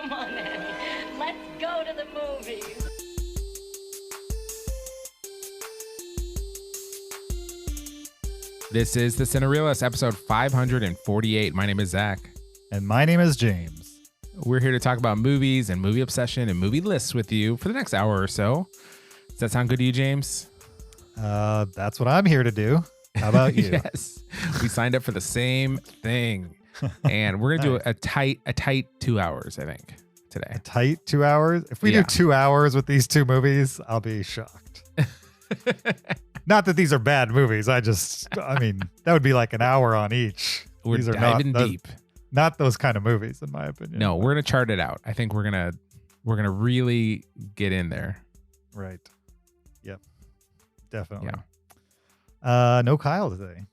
Come on, Annie. Let's go to the movies. This is the Cinereelists, episode 548. My name is Zach. And my name is James. We're here to talk about movies and movie obsession and movie lists with you for the next hour or so. Does that sound good to you, James? That's what I'm here to do. How about you? Yes. We signed up for the same thing. And we're going to do a tight 2 hours, I think, today. A tight 2 hours? If we do 2 hours with these two movies, I'll be shocked. Not that these are bad movies. I mean, that would be like an hour on each. We're these are diving deep. Not those kind of movies, in my opinion. No, we're going to chart it out. I think we're going to really get in there. Right. Yep. Definitely. Yeah. No Kyle today.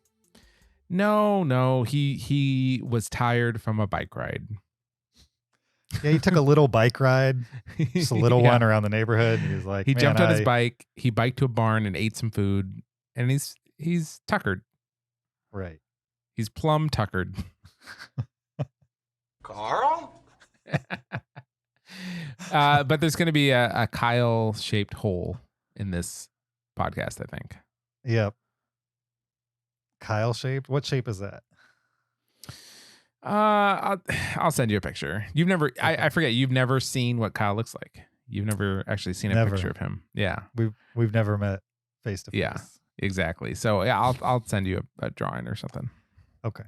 No. He was tired from a bike ride. Yeah, he took a little bike ride, just a little one around the neighborhood. He was like, he jumped on his bike. He biked to a barn and ate some food, and he's tuckered. Right. He's plumb tuckered. Carl? But there's going to be a Kyle-shaped hole in this podcast, I think. Yep. Kyle shaped? What shape is that? I'll send you a picture. You've never, I forget, you've never seen what Kyle looks like. You've never actually seen a picture of him. Yeah. We've never met face to face. Yeah, exactly. So yeah, I'll send you a drawing or something. Okay.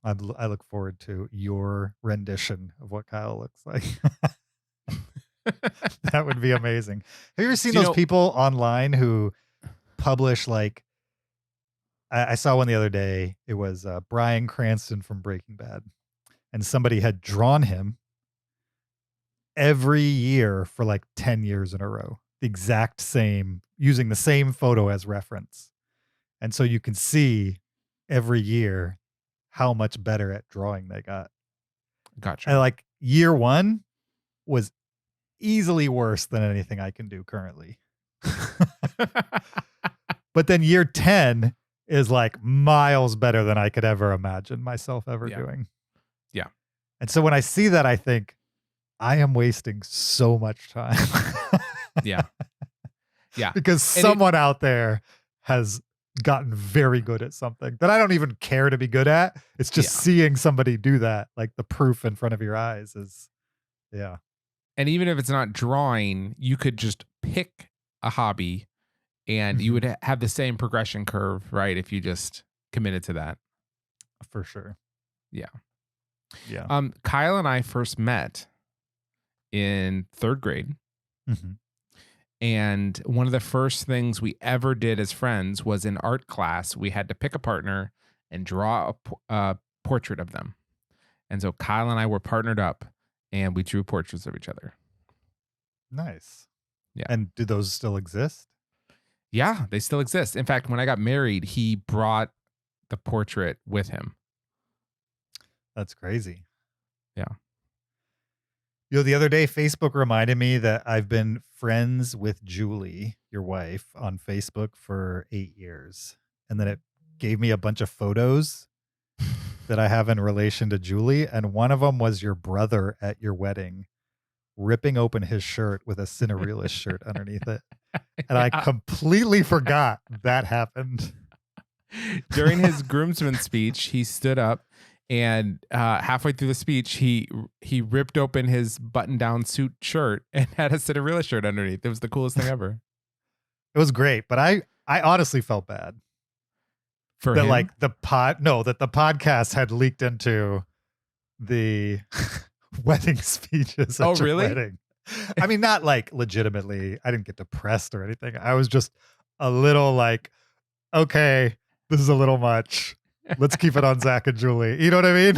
I look forward to your rendition of what Kyle looks like. That would be amazing. Have you ever seen those people online who publish like, I saw one the other day. It was Bryan Cranston from Breaking Bad. And somebody had drawn him every year for like 10 years in a row. The exact same, using the same photo as reference. And so you can see every year how much better at drawing they got. Gotcha. And like year one was easily worse than anything I can do currently. But then year 10 is like miles better than I could ever imagine myself ever doing. Yeah. And so when I see that, I think I am wasting so much time. Yeah. Because someone out there has gotten very good at something that I don't even care to be good at. It's just seeing somebody do that, like the proof in front of your eyes is, yeah. And even if it's not drawing, you could just pick a hobby and you would have the same progression curve, right? If you just committed to that. For sure. Yeah. Yeah. Kyle and I first met in third grade. Mm-hmm. And one of the first things we ever did as friends was in art class. We had to pick a partner and draw a portrait of them. And so Kyle and I were partnered up and we drew portraits of each other. Nice. Yeah. And do those still exist? Yeah, they still exist. In fact, when I got married, he brought the portrait with him. That's crazy. Yeah. You know, the other day, Facebook reminded me that I've been friends with Julie, your wife, on Facebook for 8 years. And then it gave me a bunch of photos that I have in relation to Julie. And one of them was your brother at your wedding, ripping open his shirt with a Cinereelist shirt underneath it. And I completely forgot that happened. During his groomsman speech, he stood up and halfway through the speech, he ripped open his button-down suit shirt and had a Cinereelist shirt underneath. It was the coolest thing ever. It was great, but I honestly felt bad for that him? like that the podcast had leaked into the wedding speeches at your really? wedding. I mean, not like legitimately. I didn't get depressed or anything. I was just a little like, okay, this is a little much. Let's keep it on Zach and Julie. You know what I mean?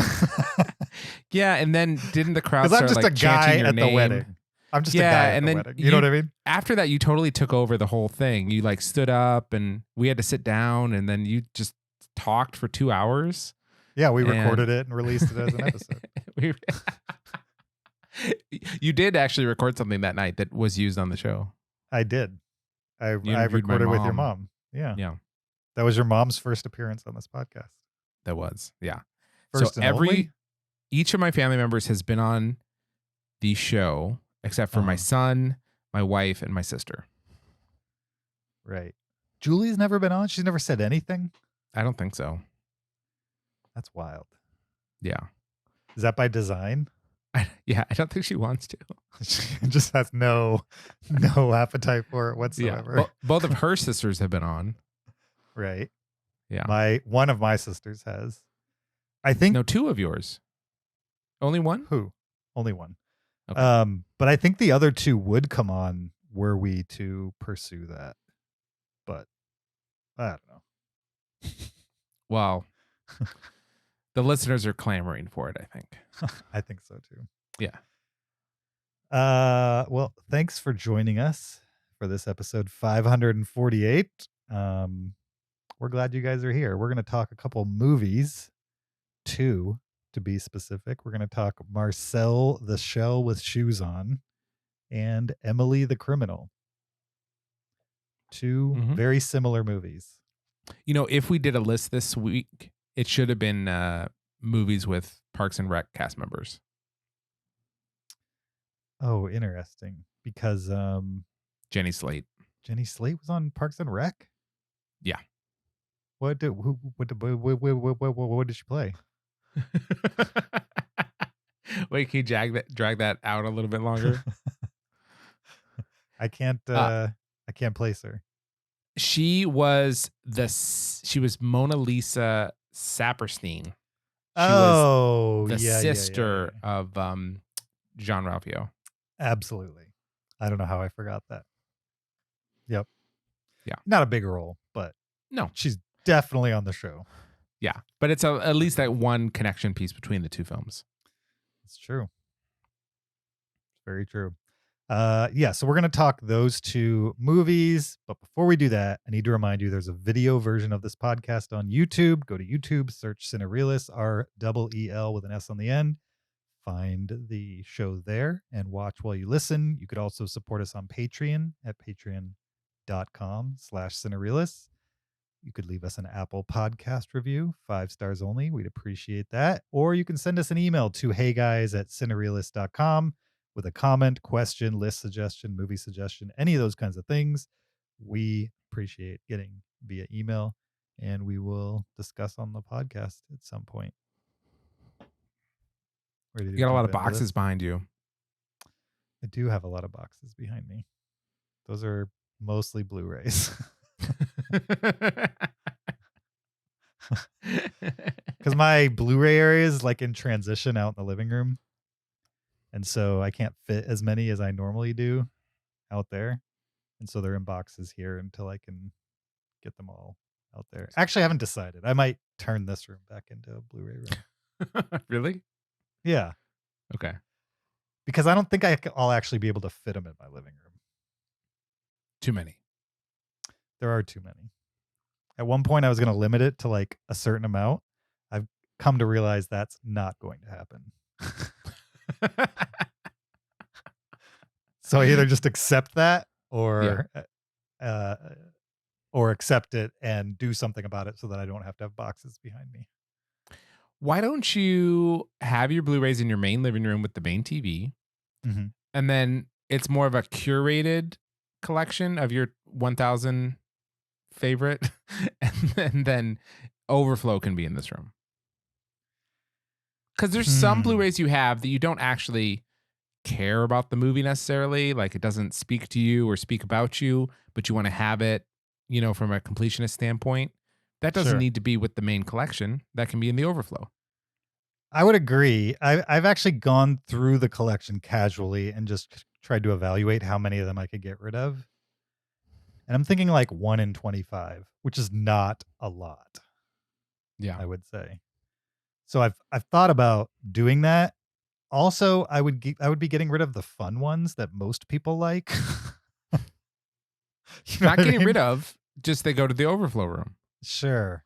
Yeah, and then didn't the crowd Because start I'm just like a guy chanting your at name? the wedding. I'm just a guy at the wedding. You know what I mean? After that, you totally took over the whole thing. You like stood up and we had to sit down and then you just talked for 2 hours. Yeah, we recorded it and released it as an episode. You did actually record something that night that was used on the show. I did. I interviewed my recorded with your mom. mom. Yeah. That was your mom's first appearance on this podcast. That was. Yeah. First so and only? each of my family members has been on the show except for my son, my wife, and my sister. Right. Julie's never been on? She's never said anything? I don't think so. That's wild. Yeah. Is that by design? I don't think she wants to. She just has no appetite for it whatsoever. Yeah. Both of her sisters have been on. Right. Yeah. One of my sisters has. I think no, two of yours. Only one? Who? Only one. Okay. But I think the other two would come on were we to pursue that. But I don't know. Well, the listeners are clamoring for it, I think. I think so too. Yeah. Well, thanks for joining us for this episode 548. We're glad you guys are here. We're going to talk a couple movies, 2 to be specific. We're going to talk Marcel the Shell with Shoes On and Emily the Criminal. 2 very similar movies. You know, if we did a list this week, it should have been movies with Parks and Rec cast members. Oh, interesting. Because Jenny Slate. Jenny Slate was on Parks and Rec? Yeah. What did she play? Wait, can you drag that out a little bit longer? I can't place her. She was Mona Lisa Saperstein. She was the sister of Jean Ralphio. Absolutely. I don't know how I forgot that. Yep. Yeah. Not a big role, but no, she's definitely on the show. Yeah, but it's at least that one connection piece between the two films. It's true. Very true. So we're going to talk those 2 movies. But before we do that, I need to remind you there's a video version of this podcast on YouTube. Go to YouTube, search Cinereelists, REEL with an S on the end. Find the show there and watch while you listen. You could also support us on Patreon at patreon.com/Cinereelists. You could leave us an Apple podcast review, 5 stars only. We'd appreciate that. Or you can send us an email to heyguys@cinereelists.com with a comment, question, list suggestion, movie suggestion, any of those kinds of things. We appreciate getting via email, and we will discuss on the podcast at some point. You got a lot of boxes behind you. I do have a lot of boxes behind me. Those are mostly Blu-rays. Because my Blu-ray area is like in transition out in the living room. And so I can't fit as many as I normally do out there. And so they're in boxes here until I can get them all out there. Actually, I haven't decided. I might turn this room back into a Blu-ray room. Really? Yeah. Okay. Because I don't think I'll actually be able to fit them in my living room. Too many. There are too many. At one point, I was going to limit it to like a certain amount. I've come to realize that's not going to happen. So I either just accept that or accept it and do something about it so that I don't have to have boxes behind me. Why don't you have your Blu-rays in your main living room with the main TV? Mm-hmm. And then it's more of a curated collection of your 1,000 favorite. And then overflow can be in this room. Because there's some Blu-rays you have that you don't actually care about the movie necessarily. Like it doesn't speak to you or speak about you, but you want to have it, you know, from a completionist standpoint. That doesn't need to be with the main collection. That can be in the overflow. I would agree. I've actually gone through the collection casually and just tried to evaluate how many of them I could get rid of. And I'm thinking like 1 in 25, which is not a lot. Yeah, I would say. So I've thought about doing that. Also, I would be getting rid of the fun ones that most people like. Not getting rid of, just they go to the overflow room. Sure.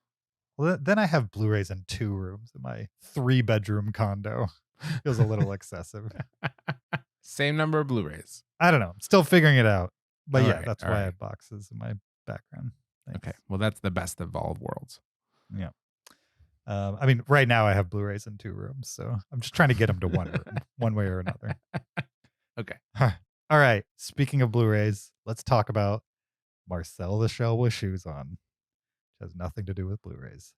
Well, then I have Blu-rays in 2 rooms in my 3-bedroom condo. Feels a little excessive. Same number of Blu-rays. I don't know. I'm still figuring it out. But that's why I right. have boxes in my background. Thanks. Okay. Well, that's the best of all worlds. Yeah. I mean, right now I have Blu-rays in 2 rooms, so I'm just trying to get them to one room, one way or another. Okay. All right. Speaking of Blu-rays, let's talk about Marcel the Shell with Shoes On, which has nothing to do with Blu-rays.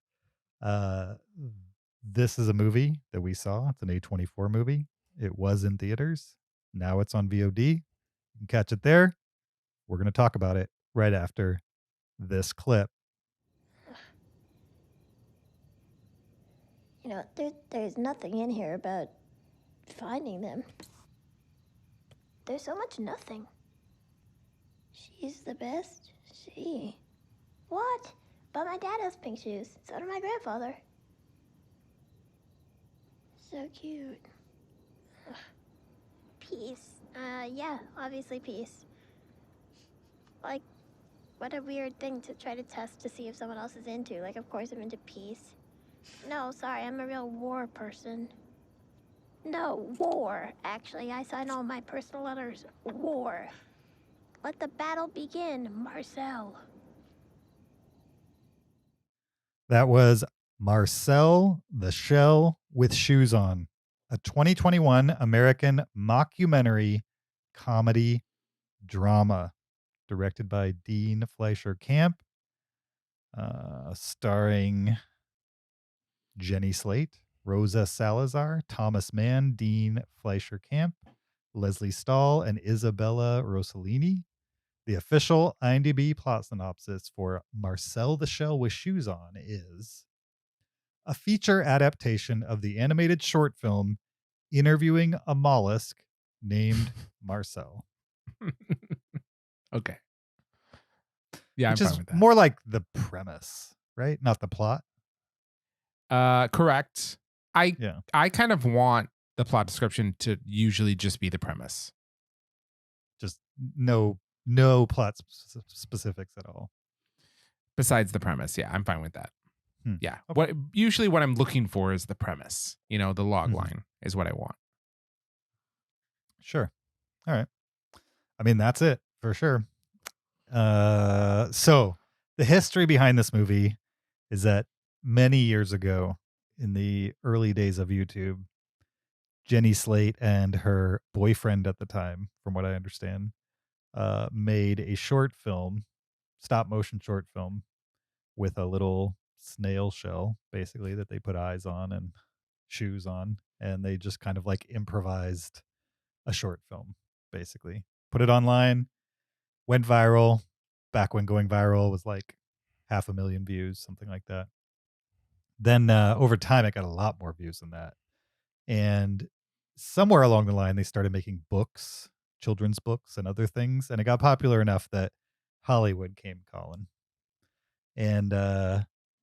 This is a movie that we saw. It's an A24 movie. It was in theaters. Now it's on VOD. You can catch it there. We're going to talk about it right after this clip. You know, there's nothing in here about finding them. There's so much nothing. She's the best. She. What? But my dad has pink shoes. So did my grandfather. So cute. Ugh. Peace. Yeah, obviously peace. Like, what a weird thing to try to test to see if someone else is into. Like, of course I'm into peace. No, sorry, I'm a real war person. No, war. Actually, I sign all my personal letters. War. Let the battle begin, Marcel. That was Marcel the Shell with Shoes On, a 2021 American mockumentary comedy drama directed by Dean Fleischer Camp, starring Jenny Slate, Rosa Salazar, Thomas Mann, Dean Fleischer Camp, Leslie Stahl, and Isabella Rossellini. The official IMDb plot synopsis for Marcel the Shell with Shoes On is a feature adaptation of the animated short film interviewing a mollusk named Marcel. Okay. Yeah, Which I'm is fine with that. more like the premise, right? Not the plot. Correct. Yeah. I kind of want the plot description to usually just be the premise. Just no plot specifics at all. Besides the premise. Yeah, I'm fine with that. Yeah. Okay. What I'm looking for is the premise. You know, the log line is what I want. Sure. All right. I mean, that's it for sure. So the history behind this movie is that many years ago, in the early days of YouTube, Jenny Slate and her boyfriend at the time, from what I understand, made a short film, stop motion short film, with a little snail shell, basically, that they put eyes on and shoes on. And they just kind of like improvised a short film, basically. Put it online, went viral, back when going viral was like 500,000 views, something like that. Then over time, it got a lot more views than that. And somewhere along the line, they started making books, children's books and other things. And it got popular enough that Hollywood came calling. And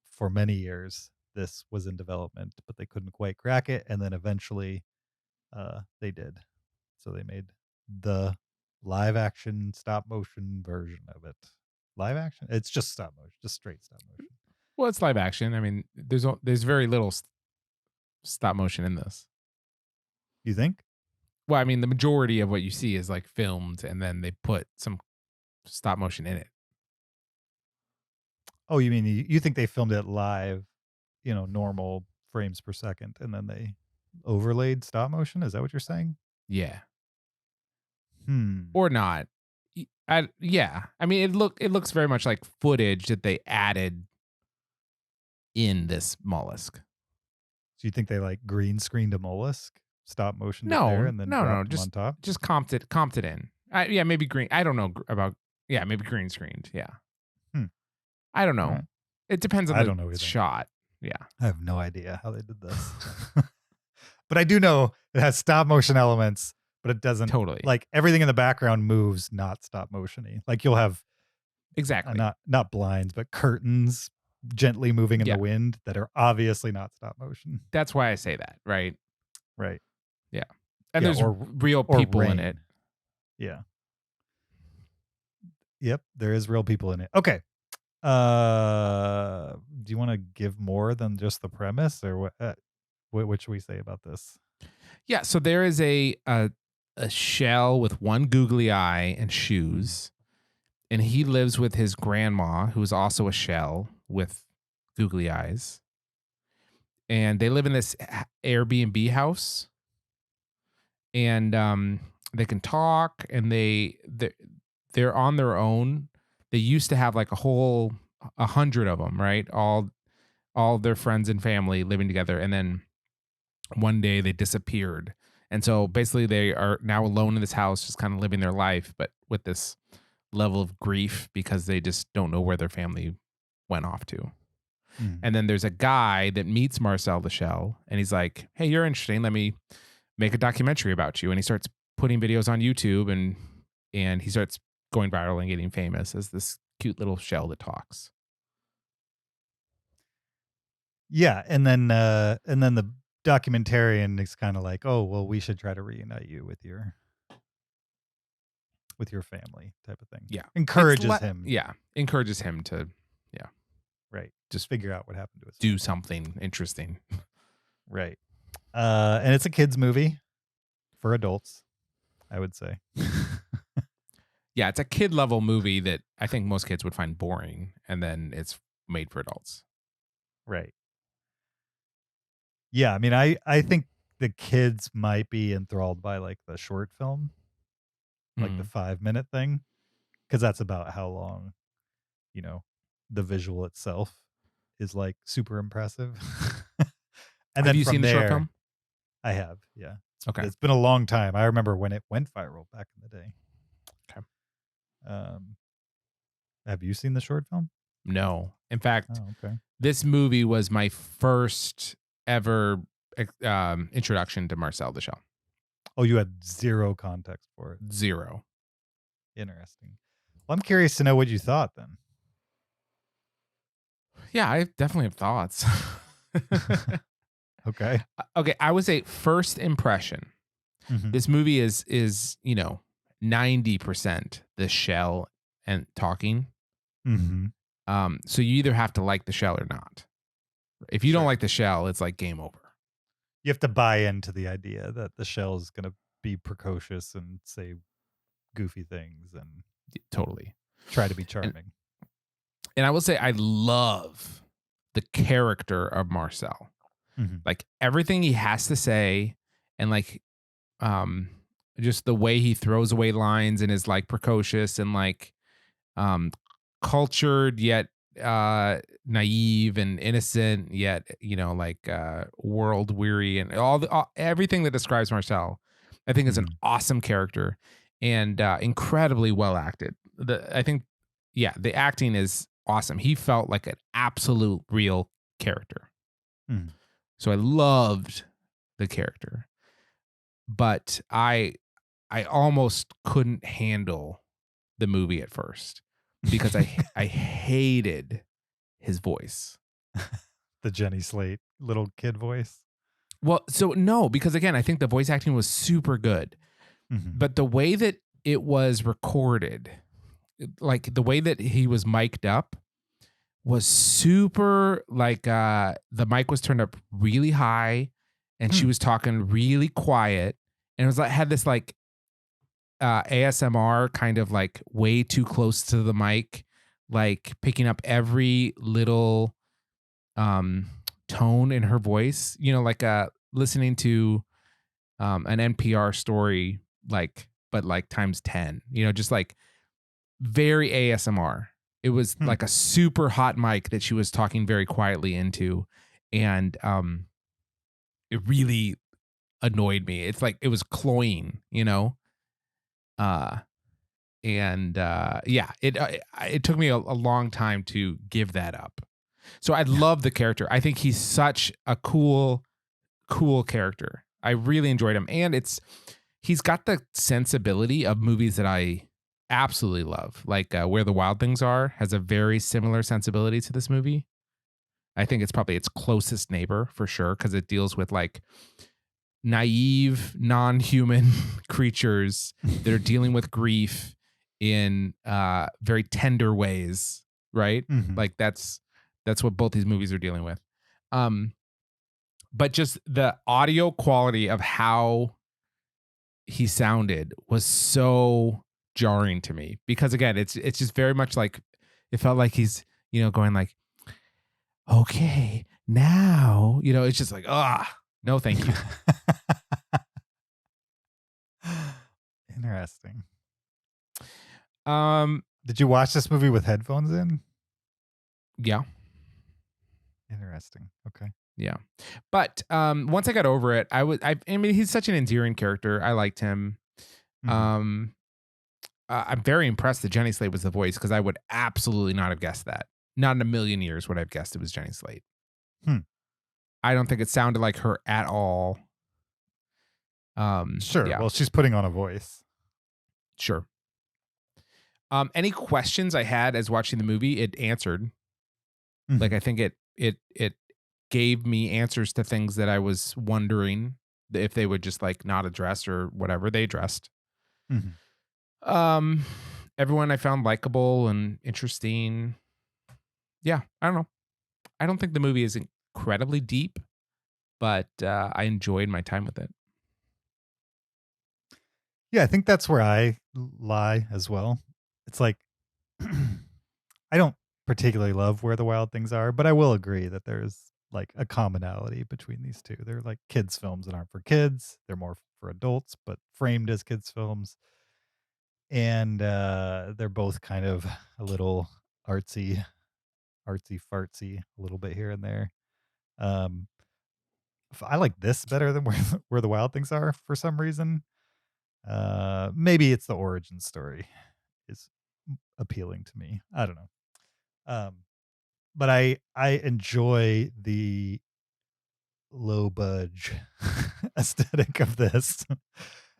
for many years, this was in development, but they couldn't quite crack it. And then eventually they did. So they made the live action stop motion version of it. Live action? It's just stop motion, just straight stop motion. Well, it's live action. I mean, there's very little stop motion in this. You think? Well, I mean, the majority of what you see is like filmed and then they put some stop motion in it. Oh, you mean you think they filmed it live, normal frames per second, and then they overlaid stop motion? Is that what you're saying? Yeah. Hmm. Or not. Yeah. I mean, it looks very much like footage that they added in this mollusk. So you think they like green screened a mollusk, stop motion No, there, and then dropped them on top? Just comped it in. Yeah, maybe green. I don't know about. Yeah, maybe green screened. Yeah. I don't know. Right. It depends on I don't know the either. shot. Yeah. I have no idea how they did this. But I do know it has stop motion elements, but it doesn't Totally. like everything in the background moves not stop motion-y. Like you'll have Exactly. not blinds, but curtains gently moving in Yeah. the wind that are obviously not stop motion. That's why I say that, right? Right. Yeah. And Yeah, there's real or people in rain. it. Yeah. Yep, there is real people in it. Okay. Do you want to give more than just the premise, or what should we say about this? Yeah, so there is a shell with one googly eye and shoes, and he lives with his grandma, who's also a shell with googly eyes. and they live in this Airbnb house, and they can talk, and they're on their own. They used to have like 100 of them, right? All their friends and family living together, and then one day they disappeared. And so basically they are now alone in this house, just kind of living their life, but with this level of grief because they just don't know where their family went off to. Mm. And then there's a guy that meets Marcel the Shell, and he's like, "Hey, you're interesting. Let me make a documentary about you." And he starts putting videos on YouTube, and he starts going viral and getting famous as this cute little shell that talks. Yeah, and then the documentarian is kind of like, "Oh, well, we should try to reunite you with your family," type of thing. Yeah. Encourages him. Yeah. Encourages him to Right. just Figure out what happened to his do family. something interesting. Right. And it's a kids movie for adults, I would say. Yeah, it's a kid level movie that I think most kids would find boring, and then it's made for adults. Right. Yeah, I mean, I think the kids might be enthralled by like the short film, like the 5-minute thing, because that's about how long, the visual itself is like super impressive. And Have then you from seen the there, short film? I have, yeah. Okay. It's been a long time. I remember when it went viral back in the day. Okay. Have you seen the short film? No. In fact, Oh, okay. this movie was my first ever introduction to Marcel the Shell. Oh, you had zero context for it. Zero. Interesting. Well, I'm curious to know what you thought then. Yeah, I definitely have thoughts. Okay. Okay, I would say first impression. Mhm. This movie is 90% the shell and talking. Mhm. So you either have to like the shell or not. If you don't Sure. like the shell, it's like game over. You have to buy into the idea that the shell is going to be precocious and say goofy things and Totally. try to be charming. And I will say I love the character of Marcel. Mhm. Like everything he has to say, and like just the way he throws away lines and is like precocious and like cultured yet naive and innocent yet like world weary, and everything that describes Marcel I think is an awesome character and incredibly well acted. I think the acting is awesome. He felt like an absolute real character. Mhm. So I loved the character, but I almost couldn't handle the movie at first because I hated his voice. The Jenny Slate little kid voice. Well, so no, because again, I think the voice acting was super good, Mhm. but the way that it was recorded, like the way that he was mic'd up was super like the mic was turned up really high and she was talking really quiet, and it was like had this like ASMR kind of like way too close to the mic, like picking up every little tone in her voice, like listening to an NPR story, like but like times 10, just like very ASMR. It was like a super hot mic that she was talking very quietly into, and it really annoyed me. It's like it was cloying, it took me a long time to give that up. So I love the character. I think he's such a cool character. I really enjoyed him, and he's got the sensibility of movies that I absolutely love. Like Where the Wild Things Are has a very similar sensibility to this movie. I think it's probably its closest neighbor for sure, because it deals with like naive, non-human creatures that are dealing with grief in very tender ways, right? Mhm. Like that's what both these movies are dealing with. But just the audio quality of how he sounded was so jarring to me, because again, it's just very much like it felt like he's going like, okay, now, it's just like, no, thank you. Interesting. Um, Did you watch this movie with headphones in? yeah. Interesting. Okay. Yeah. But once I got over it, I mean, he's such an endearing character. I liked him. Mhm. I'm very impressed that Jenny Slate was the voice, because I would absolutely not have guessed that. Not in a million years would I have guessed it was Jenny Slate. Hmm. I don't think it sounded like her at all. Sure. Yeah, Well, she's putting on a voice. sure. Any questions I had as watching the movie, it answered. Mhm. Like, I think it gave me answers to things that I was wondering if they would just like not address or whatever they addressed. Mhm. Everyone I found likable and interesting. Yeah, I don't know. I don't think the movie is incredibly deep, but I enjoyed my time with it. Yeah, I think that's where I lie as well. It's like I don't particularly love Where the Wild Things Are, but I will agree that there's like a commonality between these two. They're like kids films that aren't for kids. They're more for adults, but framed as kids films. And they're both kind of a little artsy fartsy, a little bit here and there. Um, I like this better than Where the Wild Things Are for some reason. Maybe it's the origin story is appealing to me. I don't know. But I enjoy the low budge aesthetic of this.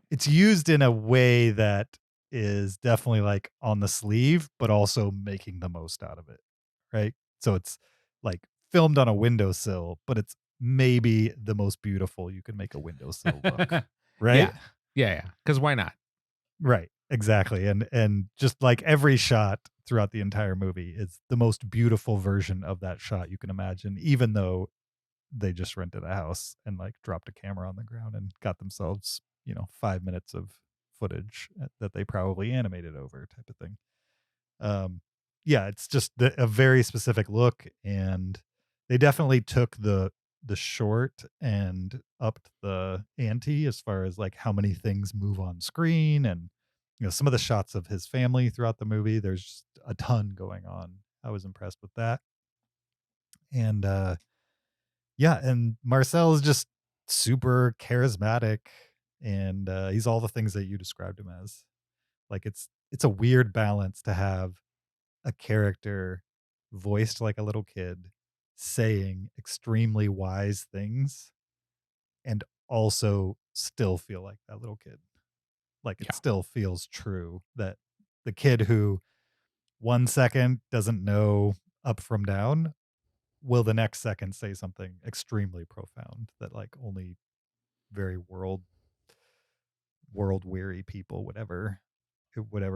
It's used in a way that is definitely like on the sleeve, but also making the most out of it. Right. So it's like filmed on a windowsill, but it's maybe the most beautiful you can make a windowsill look. Right. Yeah. Because why not? Right. Exactly. And just like every shot throughout the entire movie is the most beautiful version of that shot you can imagine, even though they just rented a house and like dropped a camera on the ground and got themselves, 5 minutes of footage that they probably animated over type of thing. Yeah, it's just a very specific look, and they definitely took the short and upped the ante as far as like how many things move on screen, and some of the shots of his family throughout the movie. There's just a ton going on. I was impressed with that, and yeah, and Marcel is just super charismatic, and he's all the things that you described him as. Like it's a weird balance to have a character voiced like a little kid saying extremely wise things and also still feel like that little kid. Like it Yeah. still feels true that the kid who 1 second doesn't know up from down will the next second say something extremely profound that like only very world weary people would ever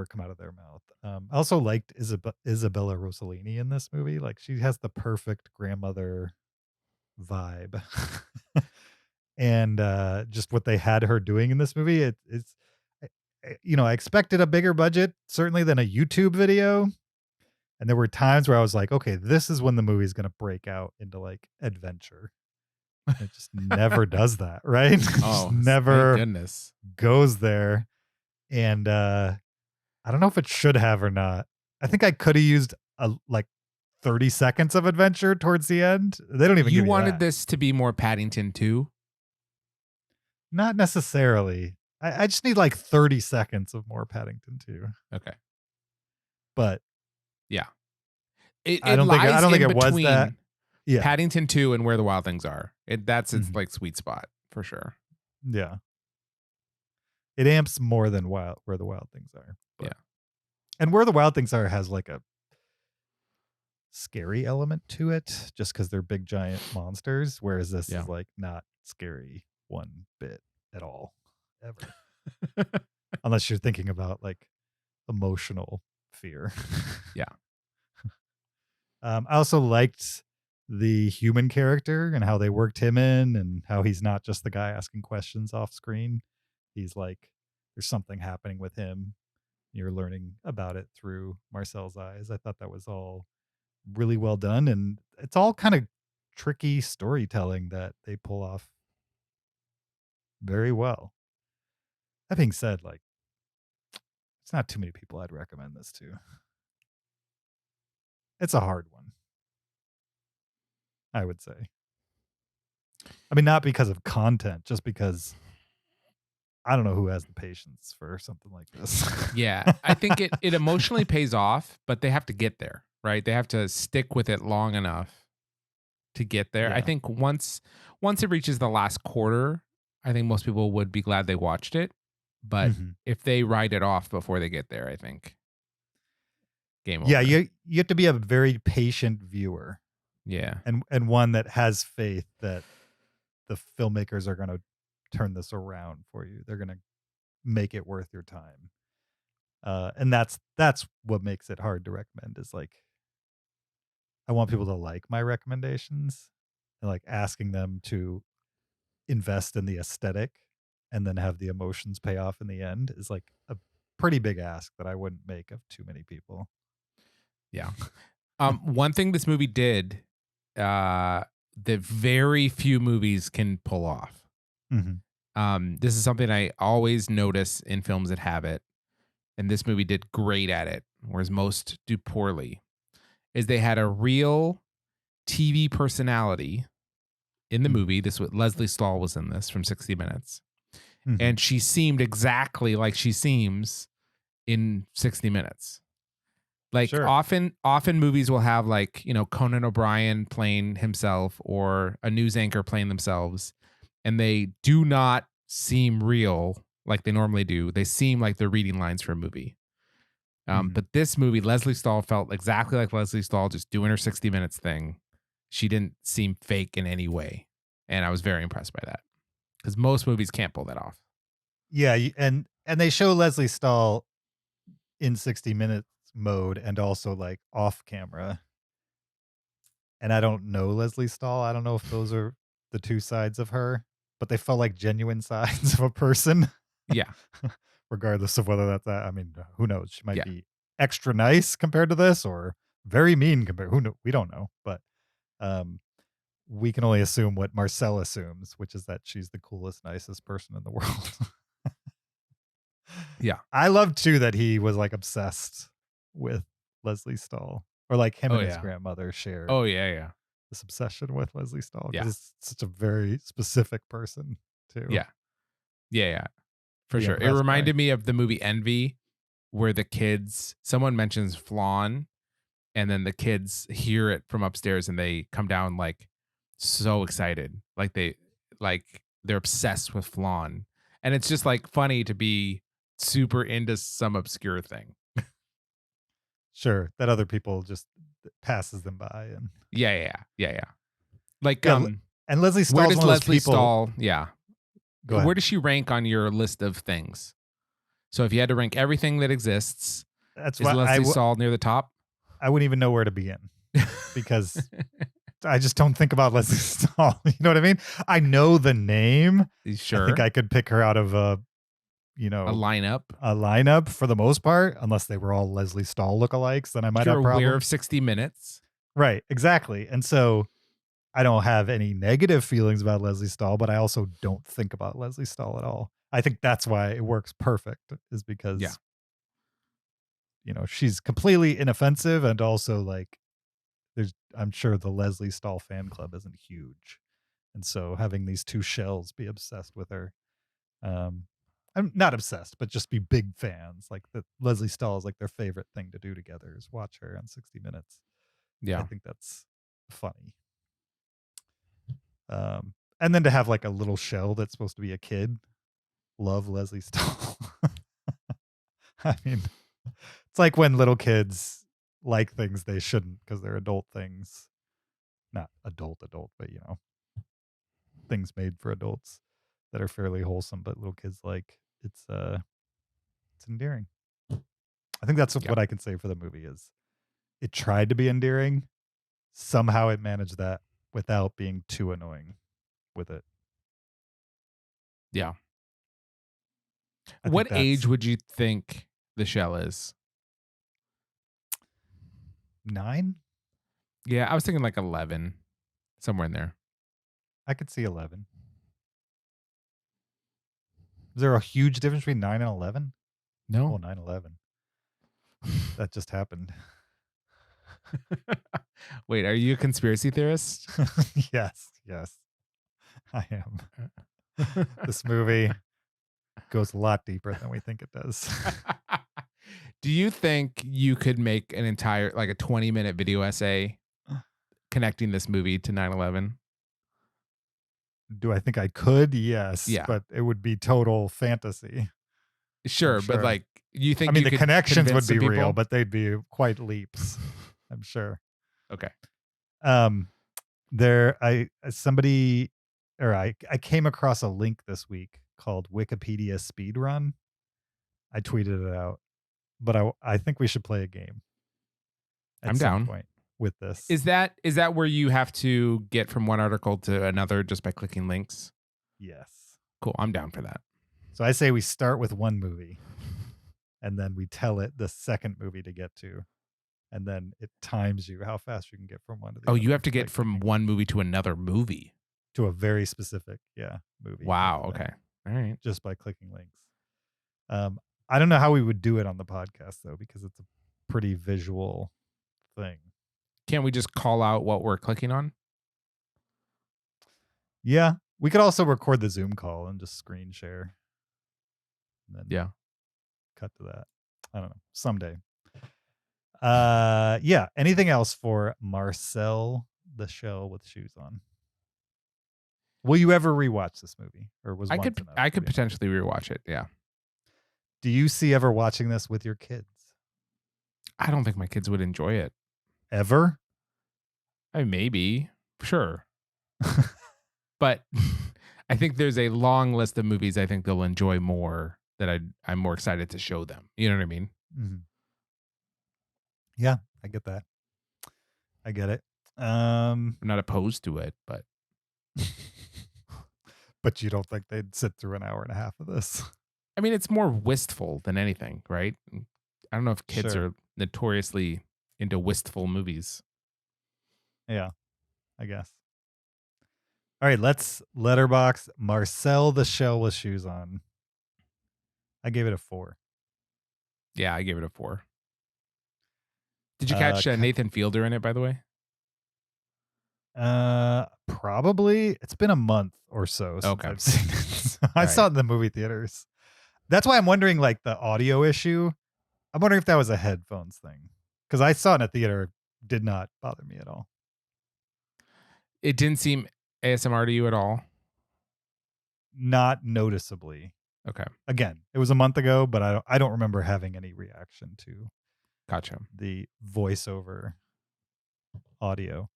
come out of their mouth. I also liked Isabella Rossellini in this movie. Like she has the perfect grandmother vibe. And just what they had her doing in this movie, it's I expected a bigger budget certainly than a YouTube video. And there were times where I was like, okay, this is when the movie's going to break out into like adventure. It just never does that, right? Oh, Just never thank goodness. goes there. And I don't know if it should have or not. I think I could have used like 30 seconds of adventure towards the end. They don't even You give wanted that. this to be more Paddington 2? Not necessarily. I just need like 30 seconds of more Paddington 2. Okay. But Yeah. I don't think it was that. Yeah. Paddington 2 and Where the Wild Things Are. That's its Mhm. like sweet spot for sure. Yeah. It amps more than Where the Wild Things Are. But. Yeah. And Where the Wild Things Are has like a scary element to it just because they're big giant monsters, whereas this is like not scary one bit at all, ever. Unless you're thinking about like emotional fear. Yeah. I also liked the human character and how they worked him in, and how he's not just the guy asking questions off screen. He's like, there's something happening with him. You're learning about it through Marcel's eyes. I thought that was all really well done, and it's all kind of tricky storytelling that they pull off very well. That being said, like, it's not too many people I'd recommend this to. It's a hard one, I would say. I mean, not because of content, just because I don't know who has the patience for something like this. Yeah, I think it emotionally pays off, but they have to get there, right? They have to stick with it long enough to get there. I Yeah. think once it reaches the last quarter, I think most people would be glad they watched it. But Mhm. if they write it off before they get there, I think game over. Yeah, you have to be a very patient viewer Yeah. and one that has faith that the filmmakers are going to turn this around for you. They're going to make it worth your time. And that's what makes it hard to recommend, is like, I want people to like my recommendations, and like asking them to invest in the aesthetic and then have the emotions pay off in the end is like a pretty big ask that I wouldn't make of too many people. Yeah. One thing this movie did, that very few movies can pull off. This is something I always notice in films that have it, and this movie did great at it, whereas most do poorly, is they had a real TV personality in the movie. This was Leslie Stahl was in this from 60 Minutes. And she seemed exactly like she seems in 60 Minutes. Like Sure. often movies will have like, Conan O'Brien playing himself or a news anchor playing themselves, and they do not seem real like they normally do. They seem like they're reading lines for a movie. But this movie, Leslie Stahl felt exactly like Leslie Stahl, just doing her 60 Minutes thing. She didn't seem fake in any way. And I was very impressed by that, because most movies can't pull that off. Yeah, and they show Leslie Stahl in 60 Minutes mode and also like off camera. And I don't know Leslie Stahl. I don't know if those are the two sides of her, but they felt like genuine sides of a person. Yeah. Regardless of whether that's that. I mean, who knows? She might Yeah. be extra nice compared to this, or very mean compared. We don't know, but we can only assume what Marcel assumes, which is that she's the coolest, nicest person in the world. Yeah. I love too that he was like obsessed with Leslie Stahl, or like him Oh, and his yeah. grandmother shared Oh, yeah. this obsession with Leslie Stahl, Yeah. because it's such a very specific person too. Yeah. Yeah. For Be sure. It impressed reminded by. me of the movie Envy, where the kids, someone mentions flan, and then the kids hear it from upstairs and they come down like so excited. Like they're obsessed with flan. And it's just like funny to be super into some obscure thing. Sure, that other people just passes them by. And Yeah. Like, yeah, and Leslie where Stahl's does one of those Leslie people. Stahl? Yeah. Go ahead. Where does she rank on your list of things? So if you had to rank everything that exists, That's is why Leslie Stahl near the top? I wouldn't even know where to begin, because I just don't think about Leslie Stahl. You know what I mean? I know the name. Sure. I think I could pick her out of a lineup for the most part, unless they were all Leslie Stahl lookalikes. Then I might You're have problems. aware of 60 Minutes. Right, exactly. And so I don't have any negative feelings about Leslie Stahl, but I also don't think about Leslie Stahl at all. I think that's why it works perfect, is because, she's completely inoffensive, and also like I'm sure the Leslie Stahl fan club isn't huge. And so having these two shells be obsessed with her, I'm not obsessed, but just be big fans. Like that Leslie Stahl is like their favorite thing to do together is watch her on 60 Minutes. Yeah. I think that's funny. And then to have like a little shell that's supposed to be a kid love Leslie Stahl. I mean, it's like when little kids like things they shouldn't because they're adult things. Not adult, but things made for adults that are fairly wholesome, but little kids like. It's endearing. I think that's what I can say for the movie is it tried to be endearing. Somehow it managed that without being too annoying with it. Yeah. What age would you think the shell is? 9? Yeah, I was thinking like 11. somewhere in there. I could see 11. Is there a huge difference between 9 and 11? No. Oh, 9/11. That just happened. Wait, are you a conspiracy theorist? Yes, I am. This movie goes a lot deeper than we think it does. Do you think you could make an entire, like a 20-minute video essay connecting this movie to 9/11? Do I think I could? Yes, Yeah. but it would be total fantasy. Sure, but sure. like, you think I mean, you the could connections would convince be some real, people? but they'd be quite leaps. I'm sure. Okay. I came across a link this week called Wikipedia Speedrun. I tweeted it out, but I think we should play a game at I'm some down. point with this. Is that where you have to get from one article to another just by clicking links? Yes. Cool. I'm down for that. So I say we start with one movie and then we tell it the second movie to get to. And then it times you how fast you can get from one to the Oh, other. you have to by get from clicking one movie to another movie. to a very specific, movie. Wow. And then Okay. All right. just by clicking links. I don't know how we would do it on the podcast though, because it's a pretty visual thing. Can't we just call out what we're clicking on? Yeah, we could also record the Zoom call and just screen share. And then Yeah. cut to that. I don't know. Someday. Yeah. Anything else for Marcel the Shell with Shoes On? Will you ever rewatch this movie, or was I once could enough I for could you? potentially rewatch it. Yeah. Do you see ever watching this with your kids? I don't think my kids would enjoy it. Ever? I mean, maybe. Sure. But I think there's a long list of movies I think they'll enjoy more that I'm more excited to show them. You know what I mean? Mm-hmm. Yeah, I get that. I get it. I'm not opposed to it, but but you don't think they'd sit through an hour and a half of this? I mean, it's more wistful than anything, right? I don't know if kids Sure. are notoriously into wistful movies. Yeah, I guess. All right, let's letterbox Marcel the Shell with Shoes On. I gave it a 4. Yeah, I gave it a 4. Did you catch Nathan Fielder in it, by the way? Probably. It's been a month or so since Okay. I've seen it. So I All saw it in the movie theaters. That's why I'm wondering, like, the audio issue. I'm wondering if that was a headphones thing, because I saw it in a theater. Did not bother me at all. It didn't seem ASMR to you at all? Not noticeably. Okay. Again, it was a month ago, but I don't remember having any reaction to Gotcha. the voiceover audio.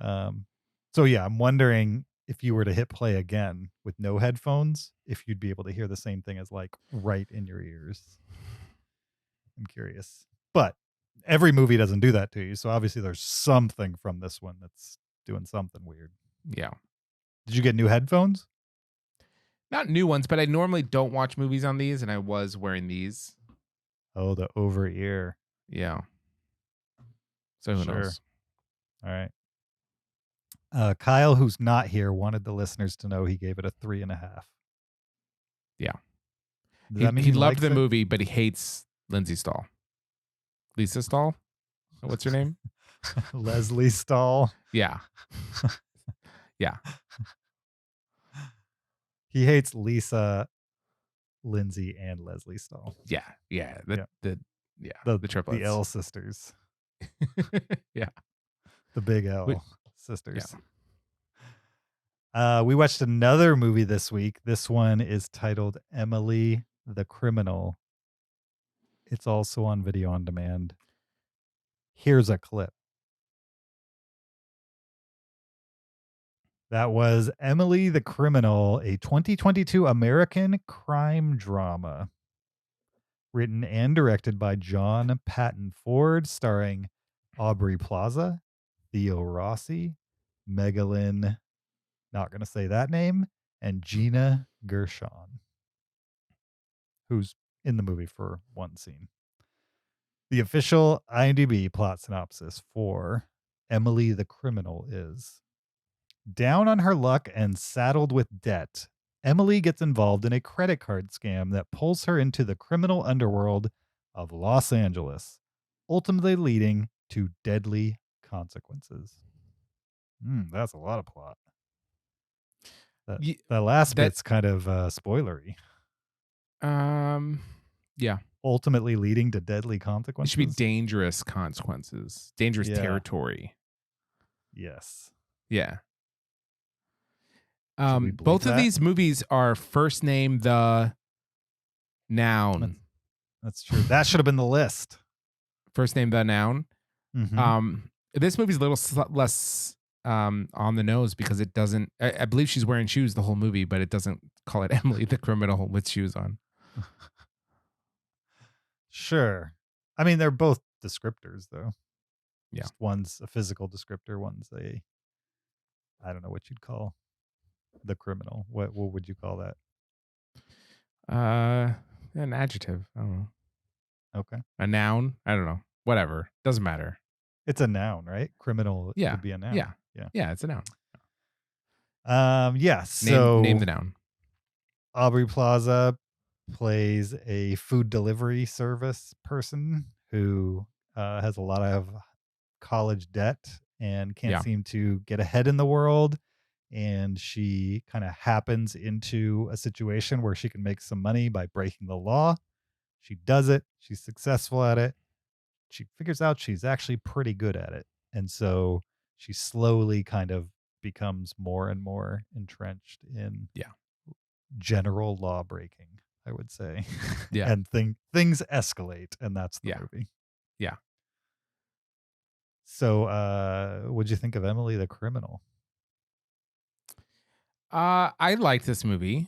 So yeah, I'm wondering if you were to hit play again with no headphones, if you'd be able to hear the same thing as like right in your ears. I'm curious. But every movie doesn't do that to you, so obviously there's something from this one that's doing something weird. Yeah. Did you get new headphones? Not new ones, but I normally don't watch movies on these, and I was wearing these. Oh, the over ear. Yeah. So who knows? All right. Kyle, who's not here, wanted the listeners to know he gave it a 3.5. Yeah. Does that mean He he loved likes the it? movie, but he hates Lindsay Stahl. Lisa Stahl? What's her name? Leslie Stahl. Yeah. Yeah. He hates Lisa, Lindsay, and Leslie Stahl. Yeah. Yeah. The triplets. The L sisters. Yeah. The big L Wait, sisters. Yeah. We watched another movie this week. This one is titled Emily the Criminal. It's also on video on demand. Here's a clip. That was Emily the Criminal, a 2022 American crime drama. Written and directed by John Patton Ford, starring Aubrey Plaza, Theo Rossi, Megalyn, not going to say that name, and Gina Gershon, who's in the movie for one scene. The official IMDb plot synopsis for Emily the Criminal is: Down on her luck and saddled with debt, Emily gets involved in a credit card scam that pulls her into the criminal underworld of Los Angeles, ultimately leading to deadly consequences. That's a lot of plot. Ye- That last that- bit's kind of spoilery. Yeah. Ultimately leading to deadly It consequences. should be dangerous consequences, dangerous Yeah. territory. Yes. Yeah. Should we believe Both of that? these movies are first name the noun. That's true. That should have been the list. First name the noun. Mhm. This movie's a little less on the nose because it doesn't. I believe she's wearing shoes the whole movie, but it doesn't call it Emily the criminal with shoes on. Sure. I mean, they're both descriptors, though. Yeah. Just one's a physical descriptor, one's a, I don't know what you'd call the criminal. What would you call that? An adjective. I don't know. Okay. A noun. I don't know. Whatever. Doesn't matter. It's a noun, right? Criminal Yeah. would be a noun. Yeah. Yeah. Yeah. It's a noun. Yeah. So Name the noun. Aubrey Plaza plays a food delivery service person who has a lot of college debt and can't Yeah. seem to get ahead in the world. And she kind of happens into a situation where she can make some money by breaking the law. She does it. She's successful at it. She figures out she's actually pretty good at it. And so she slowly kind of becomes more and more entrenched in general law breaking, I would say. Yeah. And things escalate, and that's the Yeah. movie. Yeah. So what'd you think of Emily the Criminal? I like this movie.